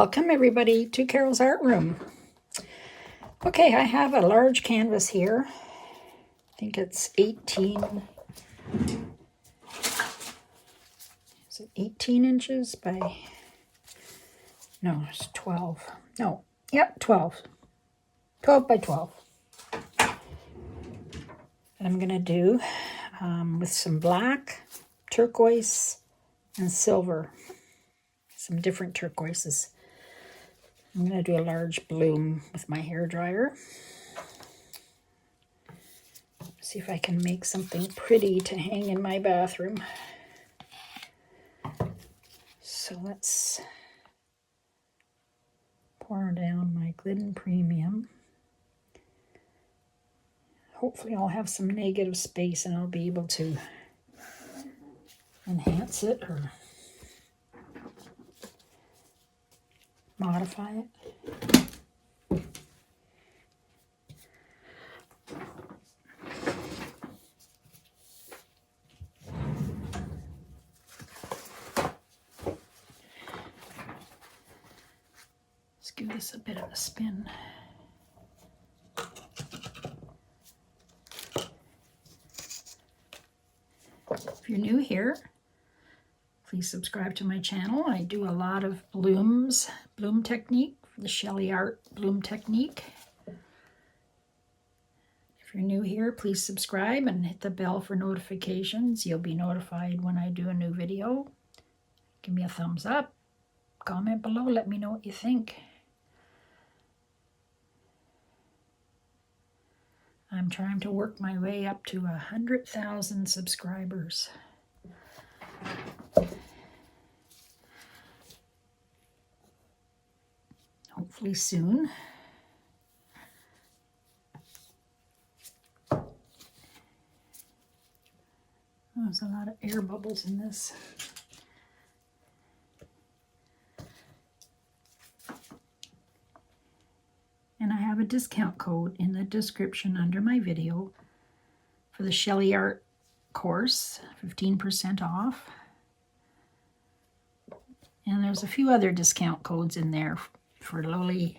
Welcome everybody to Carol's Art Room. Okay, I have a large canvas here. I think it's 18 inches by, no, it's 12. No, yep, 12. 12 by 12. And I'm going to do with some black, turquoise, and silver. Some different turquoises. I'm going to do a large bloom with my hairdryer. See if I can make something pretty to hang in my bathroom. So let's pour down my Glidden Premium. Hopefully I'll have some negative space and I'll be able to enhance it or modify it. Let's give this a bit of a spin. If you're new here, please subscribe to my channel. I do a lot of bloom technique, the Sheleeart bloom technique. If you're new here, please subscribe and hit the bell for notifications. You'll be notified when I do a new video. Give me a thumbs up, comment below, let me know what you think. I'm trying to work my way up to 100,000 subscribers. Hopefully soon. There's a lot of air bubbles in this. And I have a discount code in the description under my video for the Sheleeart course, 15% off. And there's a few other discount codes in there for Loli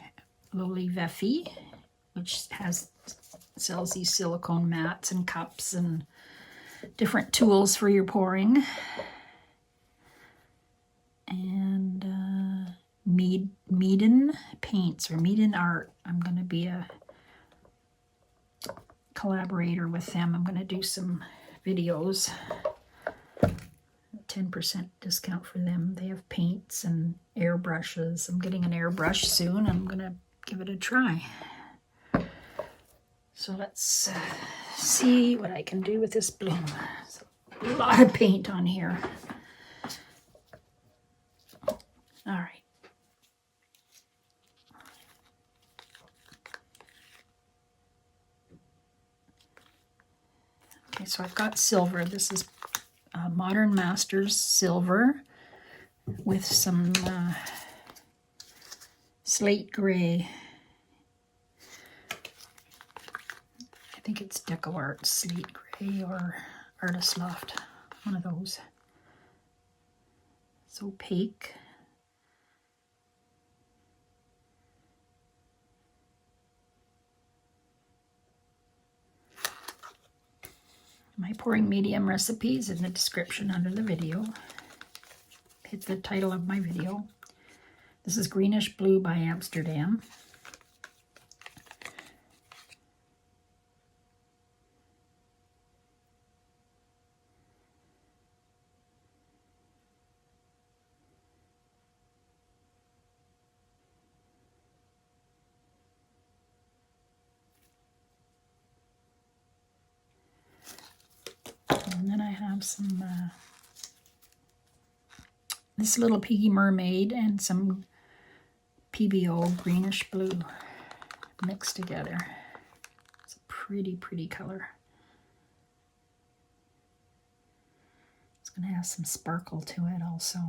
Veffy, which sells these silicone mats and cups and different tools for your pouring. And Meeden Paints or Meeden Art. I'm going to be a collaborator with them. I'm going to do some videos. 10% discount for them. They have paints and airbrushes. I'm getting an airbrush soon. I'm going to give it a try. So let's see what I can do with this bloom. So, a lot of paint on here. All right. Okay, so I've got silver. This is Modern Masters silver with some slate gray. I think it's Deco Art slate gray or Artist Loft, one of those. It's opaque. My pouring medium recipes in the description under the video. Hit the title of my video. This is Greenish Blue by Amsterdam. And then I have some, this little piggy mermaid and some PBO greenish blue mixed together. It's a pretty, pretty color. It's going to have some sparkle to it also.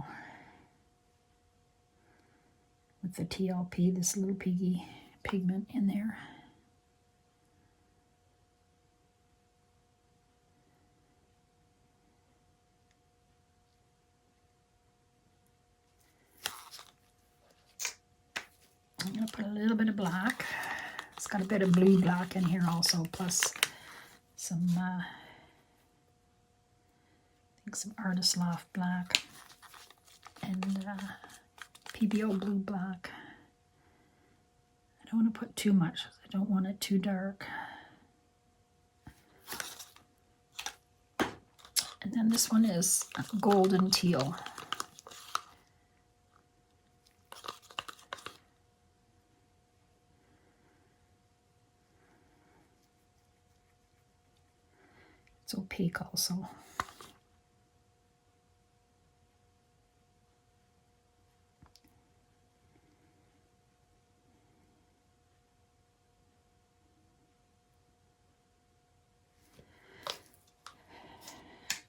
With the TLP, this little piggy pigment in there. I'm going to put a little bit of black. It's got a bit of blue black in here also, plus some, I think some Artist Loft black and PBO blue black. I don't want to put too much. I don't want it too dark. And then this one is golden teal. It's opaque also.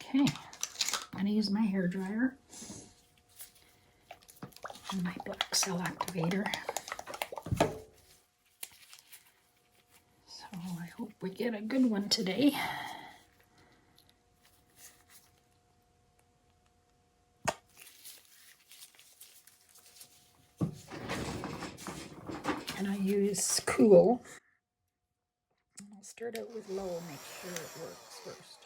Okay, I'm going to use my hair dryer and my black cell activator. So I hope we get a good one today. And I use Cool. I'll start out with low, make sure it works first.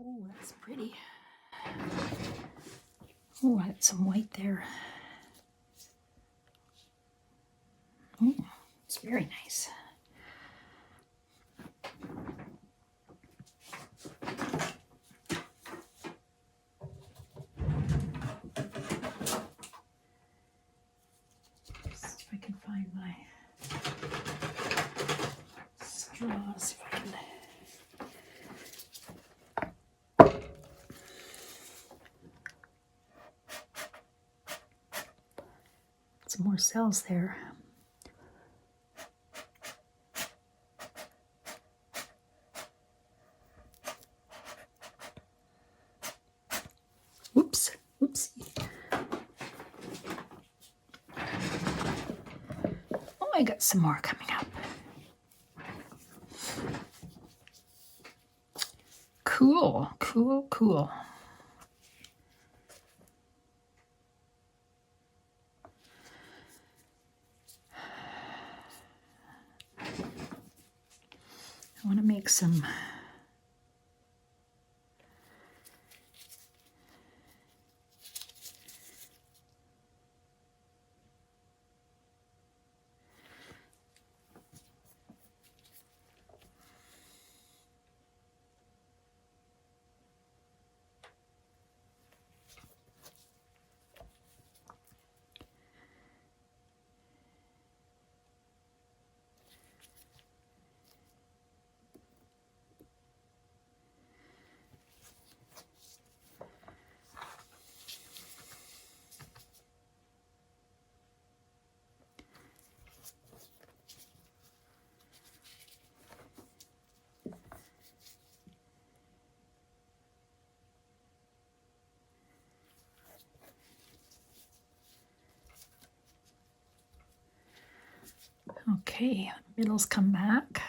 Oh, that's pretty. Oh, I had some white there. Oh, it's very nice. See if I can find my straws. Some more cells there. Oops, oopsie. Oh, I got some more coming up. Cool, cool, cool. I want to make some okay, middles come back.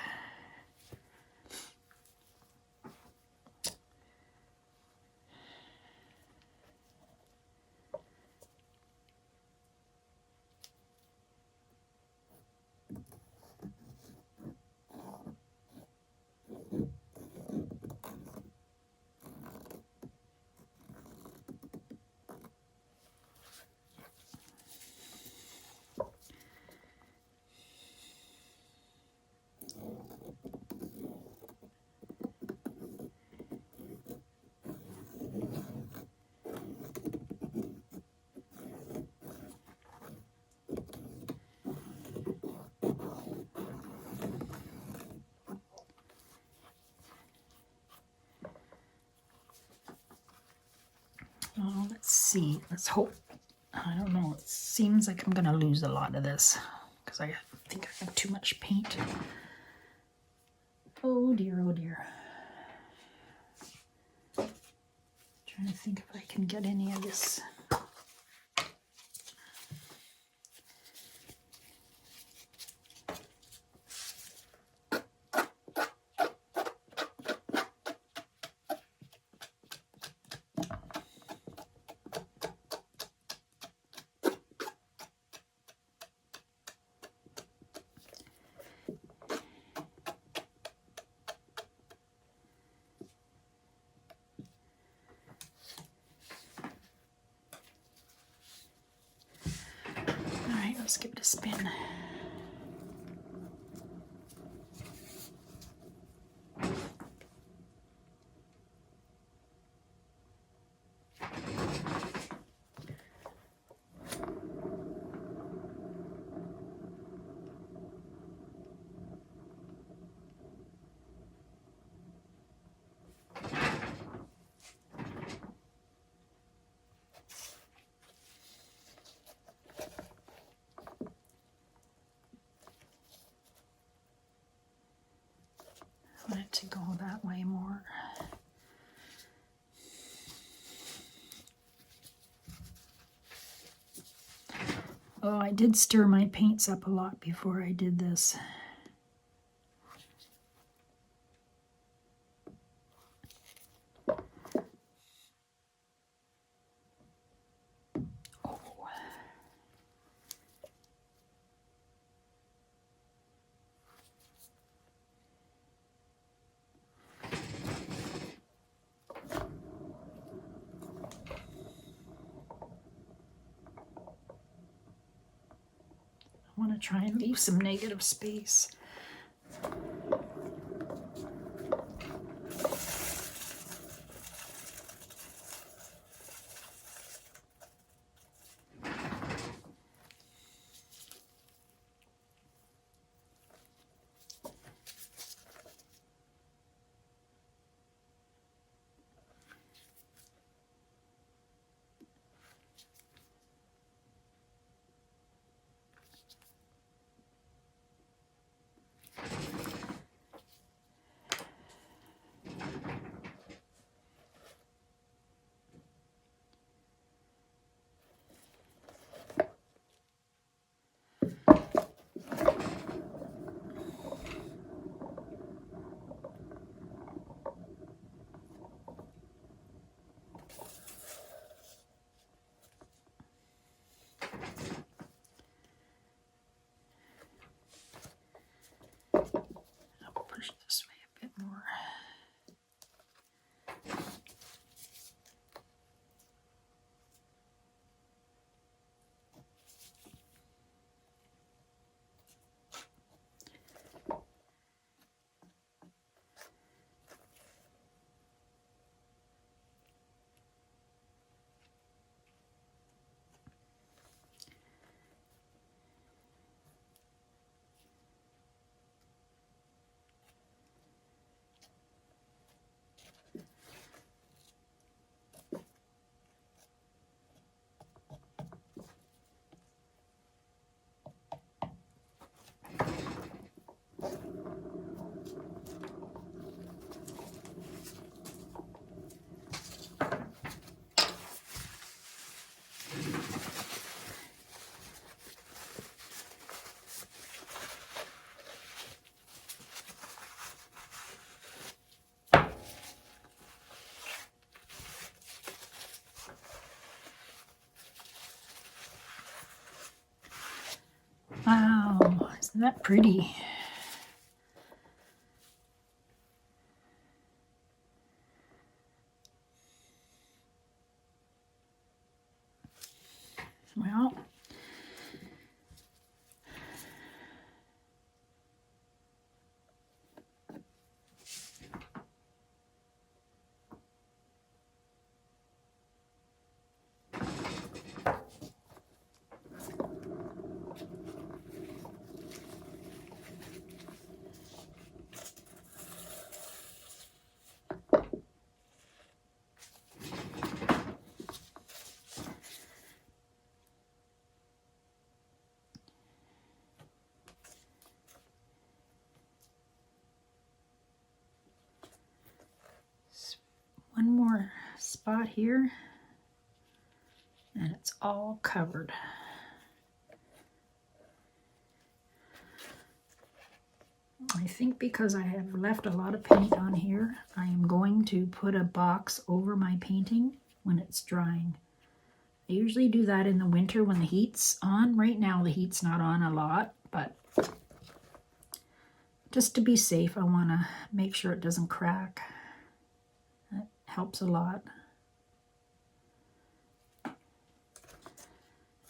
Let's see. Let's hope. I don't know. It seems like I'm going to lose a lot of this because I think I have too much paint. Oh dear, oh dear. Trying to think if I can get any of this. Let's give it a spin. I want it to go that way more. Oh, I did stir my paints up a lot before I did this. I want to try and leave some negative space. Push this way a bit more. Wow, isn't that pretty? Well, spot here, and it's all covered. I think because I have left a lot of paint on here, I am going to put a box over my painting when it's drying. I usually do that in the winter when the heat's on. Right now the heat's not on a lot, but just to be safe, I want to make sure it doesn't crack. That helps a lot.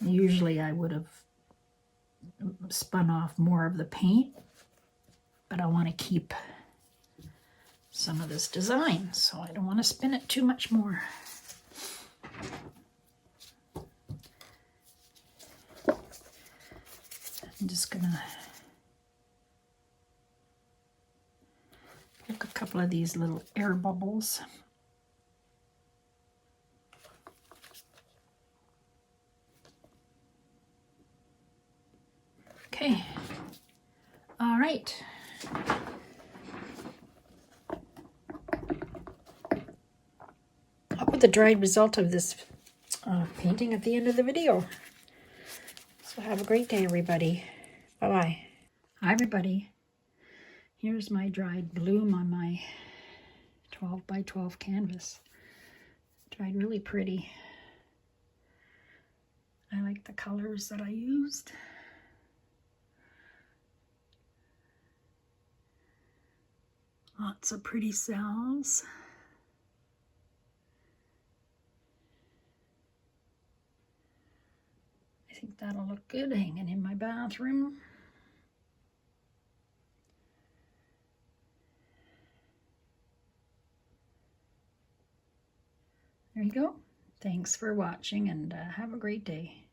Usually I would have spun off more of the paint, but I want to keep some of this design, so I don't want to spin it too much more. I'm just gonna poke a couple of these little air bubbles. Okay, all right. I'll put the dried result of this painting at the end of the video. So have a great day, everybody. Bye-bye. Hi, everybody. Here's my dried bloom on my 12 by 12 canvas. Dried really pretty. I like the colors that I used. Lots of pretty cells. I think that'll look good hanging in my bathroom. There you go. Thanks for watching, and have a great day.